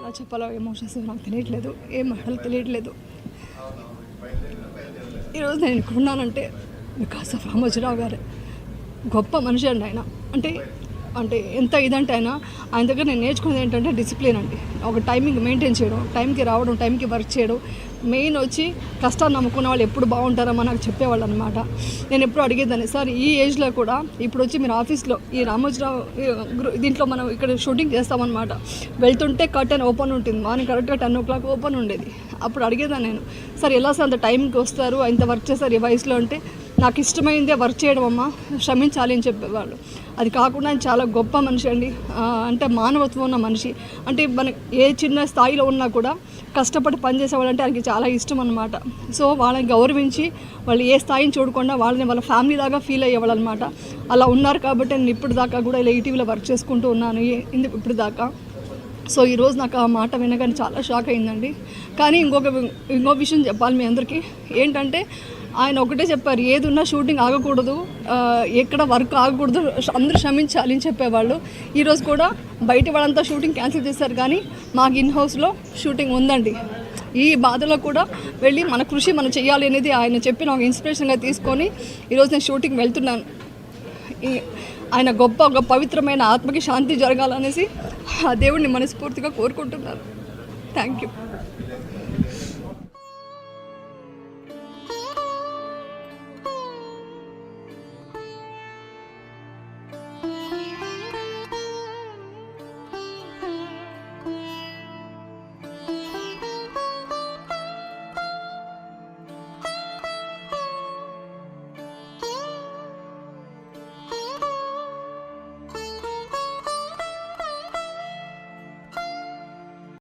ఎలా చెప్పాలో ఎమోషన్స్ నాకు తెలియట్లేదు, ఏం మాటలు తెలియట్లేదు. ఈరోజు నేను ఇక్కడ ఉన్నానంటే బికాస్ ఆఫ్ రామోజీరావు గారు. గొప్ప మనిషి అండి ఆయన. అంటే అంటే ఎంత ఇదంటే ఆయన దగ్గర నేను నేర్చుకునేది ఏంటంటే డిసిప్లిన్ అండి. ఒక టైమింగ్ మెయింటైన్ చేయడం, టైంకి రావడం, టైంకి వర్క్ చేయడం. మెయిన్ వచ్చి కష్టాన్ని నమ్ముకున్న వాళ్ళు ఎప్పుడు బాగుంటారో నాకు చెప్పేవాళ్ళు అనమాట. నేను ఎప్పుడు అడిగేదాన్ని, సార్ ఈ ఏజ్లో కూడా ఇప్పుడు వచ్చి మీరు ఆఫీస్లో ఈ రామోజీరావు దీంట్లో మనం ఇక్కడ షూటింగ్ చేస్తామన్నమాట. వెళ్తుంటే కర్టెన్ ఓపెన్ ఉంటుంది, మార్నింగ్ కరెక్ట్గా 10 o'clock ఓపెన్ ఉండేది. అప్పుడు అడిగేదాన్ని నేను, సార్ ఎలా సార్ అంత టైంకి వస్తారు, ఇంత వర్క్ చేస్తారు ఈ వయసులో అంటే, నాకు ఇష్టమైందే వర్క్ చేయడం అమ్మా, క్షమించాలి అని చెప్పేవాళ్ళు. అది కాకుండా ఆయన చాలా గొప్ప మనిషి అండి. అంటే మానవత్వం ఉన్న మనిషి. అంటే మన ఏ చిన్న స్థాయిలో ఉన్నా కూడా కష్టపడి పనిచేసేవాళ్ళంటే ఆయనకి చాలా ఇష్టం అనమాట. సో వాళ్ళని గౌరవించి వాళ్ళు ఏ స్థాయిని చూడకుండా వాళ్ళని వాళ్ళ ఫ్యామిలీ లాగా ఫీల్ అయ్యేవాళ్ళు అనమాట. అలా ఉన్నారు కాబట్టి నేను ఇప్పుడు దాకా కూడా ఇలా ఈటీవీలో వర్క్ చేసుకుంటూ ఉన్నాను ఇప్పుడు దాకా. సో ఈరోజు నాకు ఆ మాట వినగానే చాలా షాక్ అయిందండి. కానీ ఇంకో విషయం చెప్పాలి మీ అందరికీ ఏంటంటే, ఆయన ఒకటే చెప్పారు, ఏది ఉన్నా షూటింగ్ ఆగకూడదు, ఎక్కడ వర్క్ ఆగకూడదు, అందరూ క్షమించాలి అని చెప్పేవాళ్ళు. ఈరోజు కూడా బయట వాళ్ళంతా షూటింగ్ క్యాన్సిల్ చేశారు, కానీ మాకు ఇన్ హౌస్లో షూటింగ్ ఉందండి. ఈ బాధలో కూడా వెళ్ళి మన కృషి మనం చేయాలి అనేది ఆయన చెప్పిన ఒక ఇన్స్పిరేషన్గా తీసుకొని ఈరోజు నేను షూటింగ్ వెళ్తున్నాను. ఆయన ఒక పవిత్రమైన ఆత్మకి శాంతి జరగాలనేసి ఆ దేవుడిని మనస్ఫూర్తిగా కోరుకుంటున్నాను. Thank you.